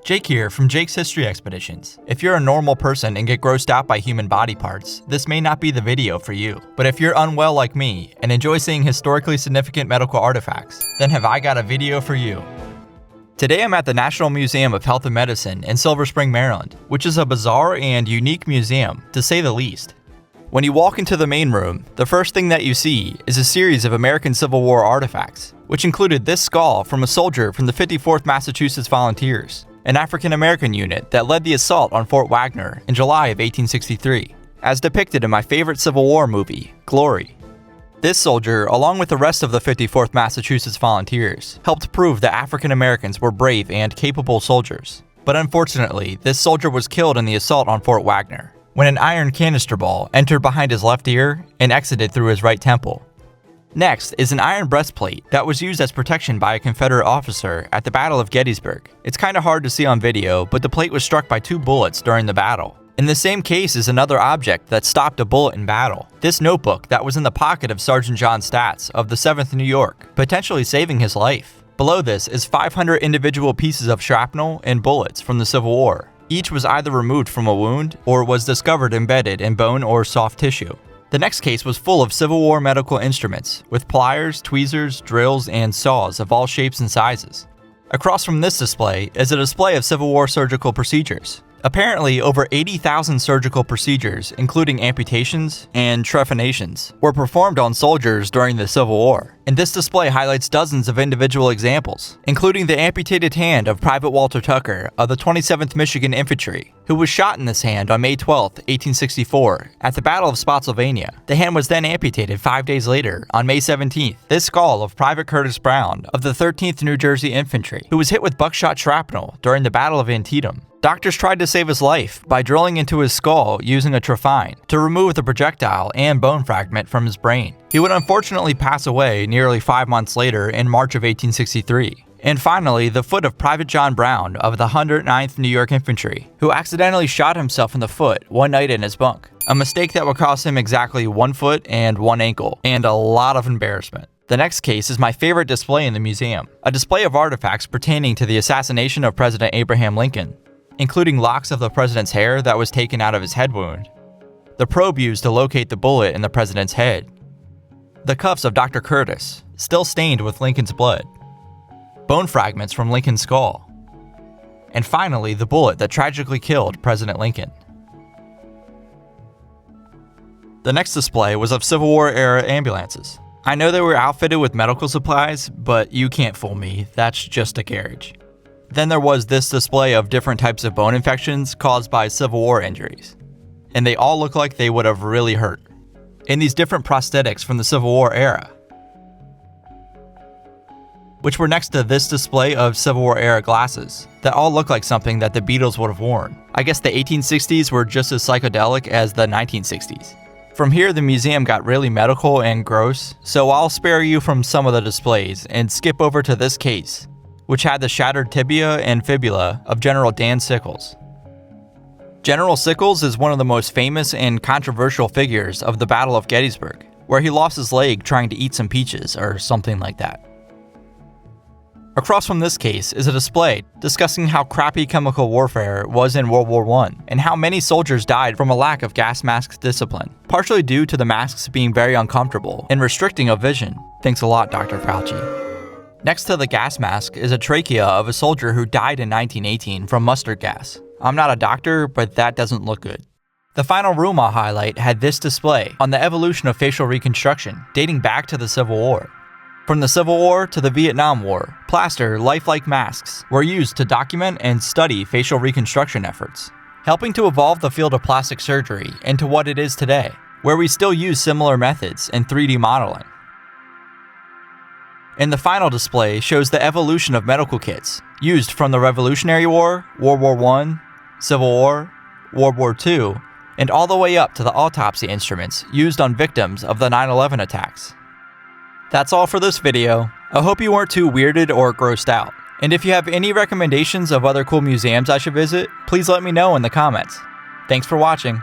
Jake here from Jake's History Expeditions. If you're a normal person and get grossed out by human body parts, this may not be the video for you. But if you're unwell like me and enjoy seeing historically significant medical artifacts, then have I got a video for you. Today I'm at the National Museum of Health and Medicine in Silver Spring, Maryland, which is a bizarre and unique museum, to say the least. When you walk into the main room, the first thing that you see is a series of American Civil War artifacts, which included this skull from a soldier from the 54th Massachusetts Volunteers, an African-American unit that led the assault on Fort Wagner in July of 1863, as depicted in my favorite Civil War movie, Glory. This soldier, along with the rest of the 54th Massachusetts Volunteers, helped prove that African Americans were brave and capable soldiers. But unfortunately, this soldier was killed in the assault on Fort Wagner, when an iron canister ball entered behind his left ear and exited through his right temple. Next is an iron breastplate that was used as protection by a Confederate officer at the Battle of Gettysburg. It's kinda hard to see on video, but the plate was struck by 2 bullets during the battle. In the same case is another object that stopped a bullet in battle. This notebook that was in the pocket of Sergeant John Statz of the 7th New York, potentially saving his life. Below this is 500 individual pieces of shrapnel and bullets from the Civil War. Each was either removed from a wound or was discovered embedded in bone or soft tissue. The next case was full of Civil War medical instruments, with pliers, tweezers, drills, and saws of all shapes and sizes. Across from this display is a display of Civil War surgical procedures. Apparently, over 80,000 surgical procedures, including amputations and trephinations, were performed on soldiers during the Civil War. And this display highlights dozens of individual examples, including the amputated hand of Private Walter Tucker of the 27th Michigan Infantry, who was shot in this hand on May 12, 1864, at the Battle of Spotsylvania. The hand was then amputated 5 days later, on May 17th. This skull of Private Curtis Brown of the 13th New Jersey Infantry, who was hit with buckshot shrapnel during the Battle of Antietam. Doctors tried to save his life by drilling into his skull using a trephine to remove the projectile and bone fragment from his brain. He would unfortunately pass away nearly 5 months later in March of 1863. And finally, the foot of Private John Brown of the 109th New York Infantry, who accidentally shot himself in the foot one night in his bunk. A mistake that would cost him exactly 1 foot and 1 ankle, and a lot of embarrassment. The next case is my favorite display in the museum, a display of artifacts pertaining to the assassination of President Abraham Lincoln, including locks of the president's hair that was taken out of his head wound, the probe used to locate the bullet in the president's head, the cuffs of Dr. Curtis, still stained with Lincoln's blood, bone fragments from Lincoln's skull, and finally the bullet that tragically killed President Lincoln. The next display was of Civil War era ambulances. I know they were outfitted with medical supplies, but you can't fool me, that's just a carriage. Then there was this display of different types of bone infections caused by Civil War injuries, and they all look like they would have really hurt, in these different prosthetics from the Civil War era, which were next to this display of Civil War era glasses that all look like something that the Beatles would have worn. I guess the 1860s were just as psychedelic as the 1960s. From here, the museum got really medical and gross, so I'll spare you from some of the displays and skip over to this case, which had the shattered tibia and fibula of General Dan Sickles. General Sickles is one of the most famous and controversial figures of the Battle of Gettysburg, where he lost his leg trying to eat some peaches or something like that. Across from this case is a display discussing how crappy chemical warfare was in World War I and how many soldiers died from a lack of gas mask discipline, partially due to the masks being very uncomfortable and restricting of vision. Thanks a lot, Dr. Fauci. Next to the gas mask is a trachea of a soldier who died in 1918 from mustard gas. I'm not a doctor, but that doesn't look good. The final room I'll highlight had this display on the evolution of facial reconstruction, dating back to the Civil War. From the Civil War to the Vietnam War, plaster, lifelike masks were used to document and study facial reconstruction efforts, helping to evolve the field of plastic surgery into what it is today, where we still use similar methods in 3D modeling. And the final display shows the evolution of medical kits used from the Revolutionary War, World War I, Civil War, World War II, and all the way up to the autopsy instruments used on victims of the 9/11 attacks. That's all for this video. I hope you weren't too weirded or grossed out. And if you have any recommendations of other cool museums I should visit, please let me know in the comments. Thanks for watching.